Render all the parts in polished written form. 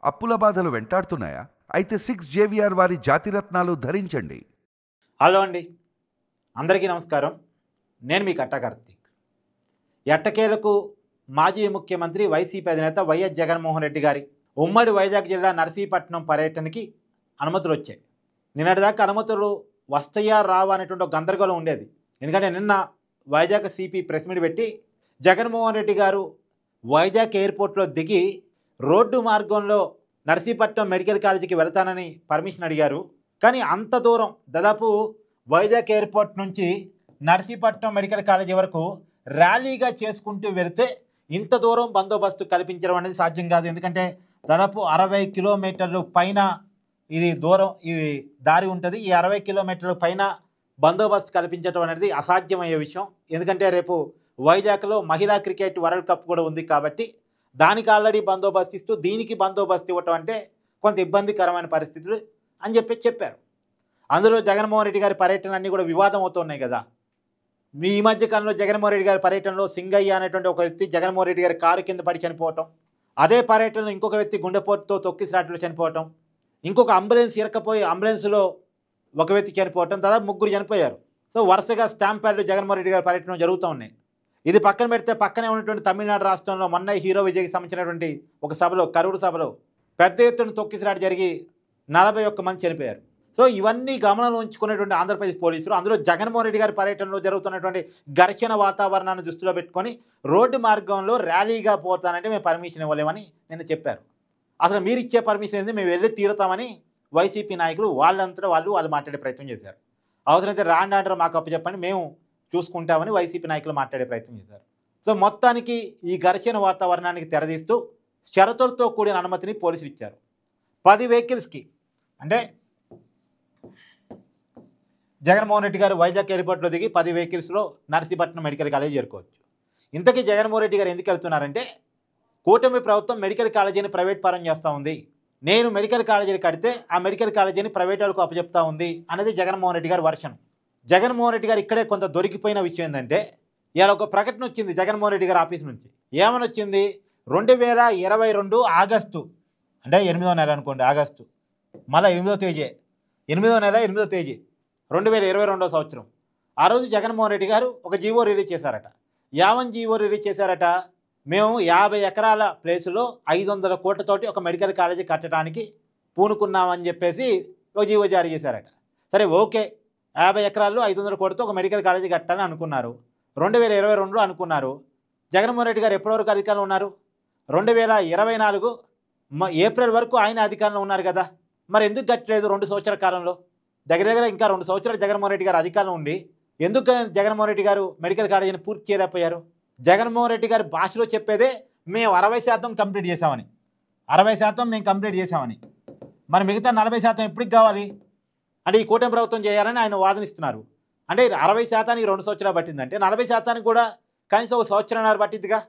అప్పుల బాధలు వెంటాడుతున్నాయా? అయితే 6 జేవిఆర్ వారి జాతిరత్నాలు ధరించండి. హలో అండి, అందరికీ నమస్కారం. నేను మీ కట్టా కార్తీక్. ఎట్టకేలకు మాజీ ముఖ్యమంత్రి వైసీపీ అధినేత వైఎస్ జగన్మోహన్ రెడ్డి గారి ఉమ్మడి వైజాగ్ జిల్లా నర్సీపట్నం పర్యటనకి అనుమతులు వచ్చాయి. నిన్నటిదాకా అనుమతులు వస్తాయా రావా అనేటువంటి ఒక గందరగోళం ఉండేది. ఎందుకంటే నిన్న వైజాగ్ సిపి ప్రెస్ మీట్ పెట్టి జగన్మోహన్ రెడ్డి గారు వైజాగ్ ఎయిర్పోర్ట్లో దిగి రోడ్డు మార్గంలో నర్సీపట్నం మెడికల్ కాలేజీకి వెళ్తానని పర్మిషన్ అడిగారు. కానీ అంత దూరం దాదాపు వైజాగ్ ఎయిర్పోర్ట్ నుంచి నర్సీపట్నం మెడికల్ కాలేజీ వరకు ర్యాలీగా చేసుకుంటూ వెళితే ఇంత దూరం బందోబస్తు కల్పించడం అనేది సాధ్యం కాదు. ఎందుకంటే దాదాపు 60 కిలోమీటర్లు పైన ఇది దారి ఉంటుంది. ఈ 60 కిలోమీటర్ల పైన బందోబస్తు కల్పించడం అనేది అసాధ్యమయ్యే విషయం. ఎందుకంటే రేపు వైజాగ్లో మహిళా క్రికెట్ వరల్డ్ కప్ కూడా ఉంది కాబట్టి దానికి ఆల్రెడీ బందోబస్తు ఇస్తూ దీనికి బందోబస్తు ఇవ్వటం అంటే కొంత ఇబ్బందికరమైన పరిస్థితులు అని చెప్పారు. అందులో జగన్మోహన్ రెడ్డి గారి పర్యటన అన్నీ కూడా వివాదం అవుతున్నాయి కదా. ఈ మధ్య కాలంలో జగన్మోహన్ రెడ్డి గారి పర్యటనలో సింగయ్య అనేటువంటి ఒక వ్యక్తి జగన్మోహన్ రెడ్డి గారి కారు కింద పడి చనిపోవటం, అదే పర్యటనలో ఇంకొక వ్యక్తి గుండెపోటుతో తొక్కిసలాటలో చనిపోవటం, ఇంకొక అంబులెన్స్ ఇరకపోయి అంబులెన్స్లో ఒక వ్యక్తి చనిపోవటం, దాదాపు 3 చనిపోయారు. సో వరుసగా స్టాంప్ ప్యాడ్లు జగన్మోహన్ రెడ్డి గారి పర్యటన జరుగుతూ ఉన్నాయి. ఇది పక్కన పెడితే పక్కనే ఉన్నటువంటి తమిళనాడు రాష్ట్రంలో మొన్న హీరో విజయ్కి సంబంధించినటువంటి ఒక సభలో, కరూరు సభలో పెద్ద ఎత్తున తొక్కిసలాట జరిగి 41 మంది చనిపోయారు. సో ఇవన్నీ గమనంలో ఉంచుకున్నటువంటి ఆంధ్రప్రదేశ్ పోలీసులు అందులో జగన్మోహన్ రెడ్డి గారి పర్యటనలో జరుగుతున్నటువంటి ఘర్షణ వాతావరణాన్ని దృష్టిలో పెట్టుకొని రోడ్డు మార్గంలో ర్యాలీగా పోతానంటే మేము పర్మిషన్ ఇవ్వలేమని నిన్న చెప్పారు. అసలు మీరు ఇచ్చే పర్మిషన్ ఏంది, మేము వెళ్ళి తీరుతామని వైసీపీ నాయకులు వాళ్ళంతటా వాళ్ళు మాట్లాడే ప్రయత్నం చేశారు. అవసరమైతే రాండ్ ఆర్డర్ మాకు అప్పచెప్పండి, మేము చూసుకుంటామని వైసీపీ నాయకులు మాట్లాడే ప్రయత్నం చేశారు. సో మొత్తానికి ఈ ఘర్షణ వాతావరణానికి తెరదీస్తూ షరతులతో కూడిన అనుమతిని పోలీసులు ఇచ్చారు. 10 వెహికల్స్కి, అంటే జగన్మోహన్ రెడ్డి గారు వైజాగ్ ఎయిర్పోర్ట్లో దిగి 10 వెహికల్స్లో నర్సీపట్నం మెడికల్ కాలేజీ చేరుకోవచ్చు. ఇంతకీ జగన్మోహన్ రెడ్డి గారు ఎందుకు వెళ్తున్నారంటే కూటమి ప్రభుత్వం మెడికల్ కాలేజీని ప్రైవేట్ పరం చేస్తూ ఉంది, నేను మెడికల్ కాలేజీని కడితే ఆ మెడికల్ కాలేజీని ప్రైవేట్ వాళ్ళకు అప్పచెప్తా ఉంది అనేది జగన్మోహన్ రెడ్డి గారి వర్షన్. జగన్మోహన్ రెడ్డి గారు ఇక్కడే కొంత దొరికిపోయిన విషయం ఏంటంటే ఇవాళ ఒక ప్రకటన వచ్చింది జగన్మోహన్ రెడ్డి గారి ఆఫీస్ నుంచి. ఏమని వచ్చింది? 2022 ఆగస్టు, అంటే 8వ నెల అనుకోండి, ఆగస్టు మళ్ళీ 8వ తేదీ, 8వ నెల 8వ తేదీ 2022 సంవత్సరం. ఆ రోజు జగన్మోహన్ రెడ్డి గారు ఒక జీవో రిలీజ్ చేశారట. జీవో రిలీజ్ చేశారట, మేము 50 ఎకరాల ప్లేసులో 500 కోట్లతోటి ఒక మెడికల్ కాలేజీ కట్టడానికి పూనుకున్నామని చెప్పేసి ఒక జీవో జారీ చేశారట. సరే ఓకే, 50 ఎకరాల్లో 500 కోట్లతో ఒక మెడికల్ కాలేజీ కట్టాలని అనుకున్నారు. 2022లో అనుకున్నారు. జగన్మోహన్ రెడ్డి గారు ఎప్పటివరకు అధికారంలో ఉన్నారు? 2024 ఏప్రిల్ వరకు ఆయన అధికారంలో ఉన్నారు కదా. మరి ఎందుకు కట్టలేదు 2 సంవత్సరాల కాలంలో? దగ్గర ఇంకా 2 సంవత్సరాలు జగన్మోహన్ రెడ్డి గారు అధికారంలో ఉండి ఎందుకు జగన్మోహన్ రెడ్డి గారు మెడికల్ కాలేజీని పూర్తి చేయలేకపోయారు? జగన్మోహన్ రెడ్డి గారి భాషలో చెప్పేదే మేము 60% కంప్లీట్ చేసామని, 60% మేము కంప్లీట్ చేసామని. మరి మిగతా 40% ఎప్పటికి కావాలి? అంటే ఈ కూటమి ప్రభుత్వం చేయాలని ఆయన వాదనిస్తున్నారు. అంటే 60%కి 2 సంవత్సరాలు పట్టిందంటే 40%కి కూడా కనీసం 1 సంవత్సరంన్నర పట్టిందిగా.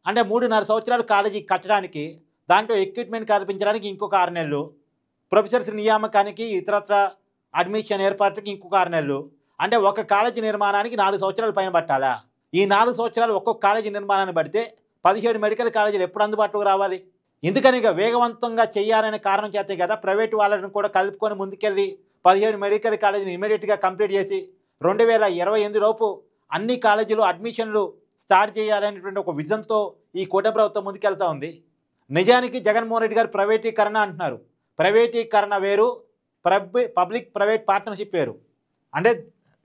అంటే 3.5 సంవత్సరాలు కాలేజీ కట్టడానికి, దాంట్లో ఎక్విప్మెంట్ కల్పించడానికి ఇంకొక 6 నెలలు, ప్రొఫెసర్స్ నియామకానికి ఇతరత్ర అడ్మిషన్ ఏర్పాటుకి ఇంకొక 6 నెలలు, అంటే ఒక కాలేజీ నిర్మాణానికి 4 సంవత్సరాల పైన పట్టాలా? ఈ 4 సంవత్సరాలు ఒక్కొక్క కాలేజీ నిర్మాణాన్ని పడితే 17 మెడికల్ కాలేజీలు ఎప్పుడు అందుబాటులోకి రావాలి? ఎందుకని వేగవంతంగా చేయాలనే కారణం చేతే కదా ప్రైవేటు వాళ్ళని కూడా కలుపుకొని ముందుకెళ్ళి 17 మెడికల్ కాలేజీని ఇమీడియట్గా కంప్లీట్ చేసి 2028 లోపు అన్ని కాలేజీలు అడ్మిషన్లు స్టార్ట్ చేయాలనేటువంటి ఒక విజన్తో ఈ కూటమి ప్రభుత్వం ముందుకెళ్తూ ఉంది. నిజానికి జగన్మోహన్ రెడ్డి గారు ప్రైవేటీకరణ అంటున్నారు. ప్రైవేటీకరణ వేరు, పబ్లిక్ ప్రైవేట్ పార్ట్నర్షిప్ వేరు. అంటే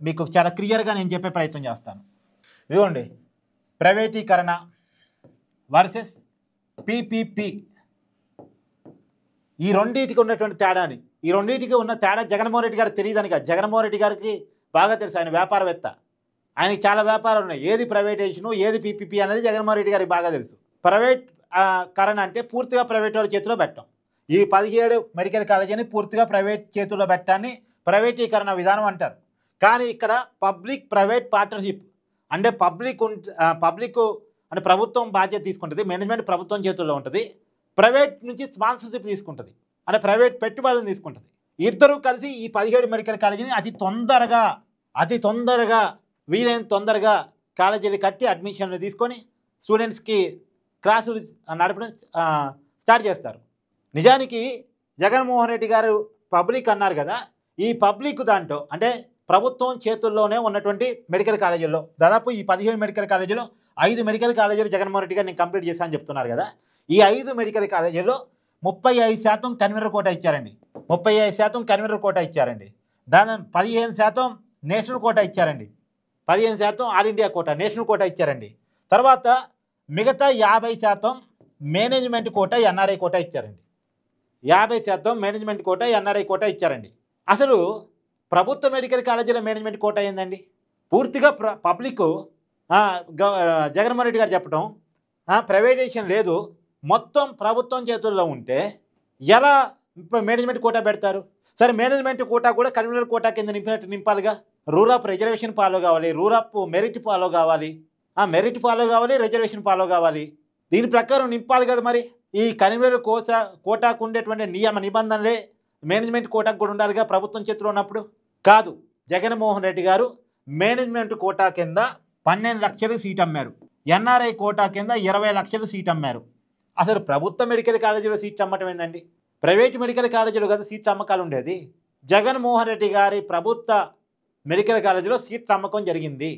మీకు చాలా క్లియర్గా నేను చెప్పే ప్రయత్నం చేస్తాను. ఇదిగోండి, ప్రైవేటీకరణ వర్సెస్ పీపీపీ, ఈ రెండింటికి ఉన్నటువంటి తేడాని, ఈ రెండింటికి ఉన్న తేడా జగన్మోహన్ రెడ్డి గారికి తెలియదని కాదు. జగన్మోహన్ రెడ్డి గారికి బాగా తెలుసు, ఆయన వ్యాపారవేత్త, ఆయనకి చాలా వ్యాపారాలు ఉన్నాయి. ఏది ప్రైవేటైజేషను, ఏది పీపీపీ అనేది జగన్మోహన్ రెడ్డి గారికి బాగా తెలుసు. ప్రైవేట్ కరణ అంటే పూర్తిగా ప్రైవేట్ వాళ్ళ చేతిలో పెట్టడం. ఈ 17 మెడికల్ కాలేజీని పూర్తిగా ప్రైవేట్ చేతుల్లో పెట్టడాన్ని ప్రైవేటీకరణ విధానం అంటారు. కానీ ఇక్కడ పబ్లిక్ ప్రైవేట్ పార్ట్నర్షిప్ అంటే పబ్లిక్ అంటే ప్రభుత్వం బాధ్యత తీసుకుంటుంది, మేనేజ్మెంట్ ప్రభుత్వం చేతుల్లో ఉంటుంది, ప్రైవేట్ నుంచి స్పాన్సర్షిప్ తీసుకుంటుంది, అంటే ప్రైవేట్ పెట్టుబడులను తీసుకుంటుంది. ఇద్దరూ కలిసి ఈ 17 మెడికల్ కాలేజీని అతి తొందరగా వీలైన తొందరగా కాలేజీలు కట్టి అడ్మిషన్లు తీసుకొని స్టూడెంట్స్కి క్లాసులు నడపడం స్టార్ట్ చేస్తారు. నిజానికి జగన్మోహన్ రెడ్డి గారు పబ్లిక్ అన్నారు కదా, ఈ పబ్లిక్ దాంట్లో అంటే ప్రభుత్వం చేతుల్లోనే ఉన్నటువంటి మెడికల్ కాలేజీల్లో దాదాపు ఈ 17 మెడికల్ కాలేజీలో 5 మెడికల్ కాలేజీలు జగన్మోహన్ రెడ్డి గారు నేను కంప్లీట్ చేశాను చెప్తున్నారు కదా. ఈ 5 మెడికల్ కాలేజీల్లో 35% కన్వీనర్ కోటా ఇచ్చారండి. 35% కన్వీనర్ కోటా ఇచ్చారండి. దాని 15% నేషనల్ కోటా ఇచ్చారండి. 15% all India quota national quota ఇచ్చారండి. తర్వాత మిగతా 50% మేనేజ్మెంట్ కోటా ఎన్ఆర్ఐ కోటా ఇచ్చారండి. 50% మేనేజ్మెంట్ కోటా ఎన్ఆర్ఐ కోటా ఇచ్చారండి. అసలు ప్రభుత్వ మెడికల్ కాలేజీల మేనేజ్మెంట్ కోటా ఏందండి? పూర్తిగా పబ్లిక్ జగన్మోహన్ రెడ్డి గారు చెప్పడం ప్రైవేటైజేషన్ లేదు, మొత్తం ప్రభుత్వం చేతుల్లో ఉంటే ఎలా మేనేజ్మెంట్ కోటా పెడతారు? సరే, మేనేజ్మెంట్ కోటా కూడా కన్వీనర్ కోటా కింద నింపాలిగా. రూరప్ రిజర్వేషన్ ఫాలో కావాలి, రూరప్ మెరిట్ ఫాలో కావాలి, మెరిట్ ఫాలో కావాలి, రిజర్వేషన్ ఫాలో కావాలి. దీని ప్రకారం నింపాలి కదా. మరి ఈ కన్వీనర్ కోటాకు ఉండేటువంటి నియమ నిబంధనలే మేనేజ్మెంట్ కోటాకు కూడా ఉండాలిగా ప్రభుత్వం చేతిలో ఉన్నప్పుడు. కాదు, జగన్మోహన్ రెడ్డి గారు మేనేజ్మెంట్ కోటా కింద 12 లక్షల సీట్ అమ్మారు, ఎన్ఆర్ఐ కోటా కింద 20 లక్షల సీట్ అమ్మారు. అసలు ప్రభుత్వ మెడికల్ కాలేజీలో సీట్ అమ్మటం ఏందండి? ప్రైవేట్ మెడికల్ కాలేజీలో కదా సీట్ అమ్మకాలు ఉండేది. జగన్మోహన్ రెడ్డి గారి ప్రభుత్వ మెడికల్ కాలేజీలో సీట్ అమ్మకం జరిగింది.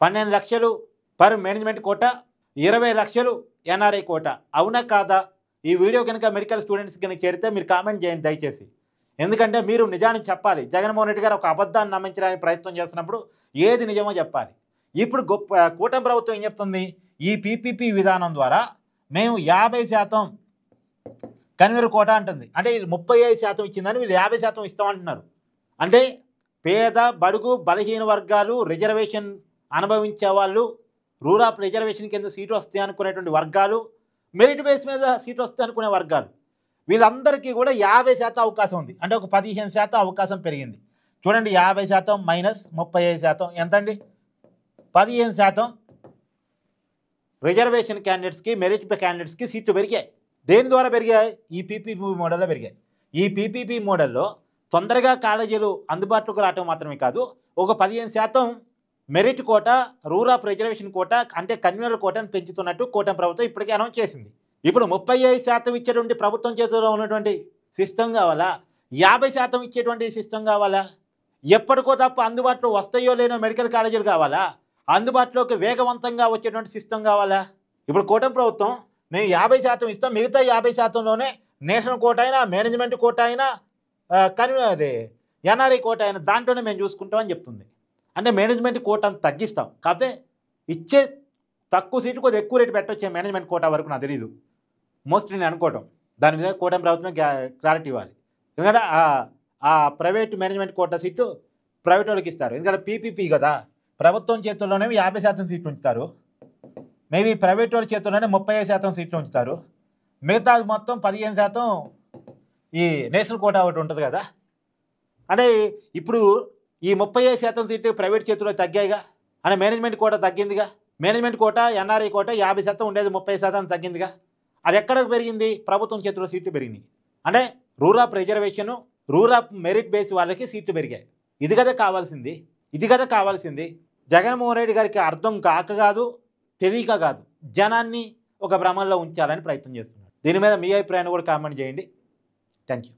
12 లక్షలు పర్ మేనేజ్మెంట్ కోటా, 20 లక్షలు ఎన్ఆర్ఐ కోటా. అవునా కాదా? ఈ వీడియో కనుక మెడికల్ స్టూడెంట్స్ కనుక చేరితే మీరు కామెంట్ చేయండి దయచేసి. ఎందుకంటే మీరు నిజాన్ని చెప్పాలి. జగన్మోహన్ రెడ్డి గారు ఒక అబద్ధాన్ని నమ్మించడానికి ప్రయత్నం చేస్తున్నప్పుడు ఏది నిజమో చెప్పాలి. ఇప్పుడు కూటమి ప్రభుత్వం ఏం చెప్తుంది? ఈ పీపీపీ విధానం ద్వారా మేము 50% కన్వీనర్ కోటా అంటుంది. అంటే ఇది 35% ఇచ్చిందని వీళ్ళు 50% ఇస్తామంటున్నారు. అంటే పేద బడుగు బలహీన వర్గాలు, రిజర్వేషన్ అనుభవించే వాళ్ళు, రూరప్ రిజర్వేషన్ కింద సీటు వస్తాయి అనుకునేటువంటి వర్గాలు, మెరిట్ బేస్ మీద సీటు వస్తాయి అనుకునే వర్గాలు, వీళ్ళందరికీ కూడా 50% అవకాశం ఉంది. అంటే ఒక 15% అవకాశం పెరిగింది. చూడండి, 50% మైనస్ 35% ఎంతండి? 15% రిజర్వేషన్ క్యాండిడేట్స్కి, మెరిట్ క్యాండిడేట్స్కి సీట్లు పెరిగాయి. దేని ద్వారా పెరిగాయి? ఈ పీపీపీ మోడల్లో పెరిగాయి. ఈ పీపీపీ మోడల్లో తొందరగా కాలేజీలు అందుబాటులోకి రావటం మాత్రమే కాదు, ఒక 15% మెరిట్ కోటా, రూరప్ రిజర్వేషన్ కోటా అంటే కన్వీనర్ కోటాను పెంచుతున్నట్టు కూటమి ప్రభుత్వం ఇప్పటికే అనౌన్స్ చేసింది. ఇప్పుడు 35% ఇచ్చేటువంటి ప్రభుత్వం చేతిలో ఉన్నటువంటి సిస్టమ్ కావాలా? 50% ఇచ్చేటువంటి సిస్టమ్ కావాలా? ఎప్పటికో తప్ప అందుబాటులో వస్తాయో లేనో మెడికల్ కాలేజీలు కావాలా? అందుబాటులోకి వేగవంతంగా వచ్చేటువంటి సిస్టమ్ కావాలా? ఇప్పుడు కూటమి ప్రభుత్వం మేము 50% ఇస్తాం, మిగతా 50%లోనే నేషనల్ కోటా అయినా, మేనేజ్మెంట్ కోటా అయినా, ఎన్ఆర్ఐ కోటా అయినా దాంట్లోనే మేము చూసుకుంటామని చెప్తుంది. అంటే మేనేజ్మెంట్ కోటాను తగ్గిస్తాం, కాకపోతే ఇచ్చే తక్కువ సీటు కొద్దిగా ఎక్కువ రేటు పెట్టొచ్చే మేనేజ్మెంట్ కోటా వరకు నాకు తెలీదు, మోస్ట్లీ నేను అనుకోవటం. దాని మీద కూటమి ప్రభుత్వం క్లారిటీ ఇవ్వాలి. ఎందుకంటే ఆ private management quota seat private వాళ్ళకి ఇస్తారు. ఎందుకంటే పీపీపీ కదా, ప్రభుత్వం చేతుల్లోనే 50% సీట్లు ఉంచుతారు, మేబీ ప్రైవేట్ వాళ్ళ చేతుల్లోనే 35% సీట్లు ఉంచుతారు, మిగతా మొత్తం 15% ఈ నేషనల్ కోటా ఒకటి ఉంటుంది కదా. అంటే ఇప్పుడు ఈ 35% సీట్లు ప్రైవేట్ చేతుల్లో తగ్గాయిగా, అంటే మేనేజ్మెంట్ కోటా తగ్గిందిగా. మేనేజ్మెంట్ కోటా, ఎన్ఆర్ఐ కోటా 50% ఉండేది 30% తగ్గిందిగా. అది ఎక్కడికి పెరిగింది? ప్రభుత్వం చేతుల్లో సీట్లు పెరిగినాయి. అంటే రూరప్ రిజర్వేషను, రూరప్ మెరిట్ బేస్ వాళ్ళకి సీట్లు పెరిగాయి. ఇది కదా కావాల్సింది, ఇది కదా కావాల్సింది. జగన్మోహన్ రెడ్డి గారికి అర్థం కాక కాదు, తెలియక కాదు, జనాన్ని ఒక భ్రమంలో ఉంచాలని ప్రయత్నం చేస్తున్నారు. దీని మీద మీ అభిప్రాయాన్ని కూడా కామెంట్ చేయండి. Thank you.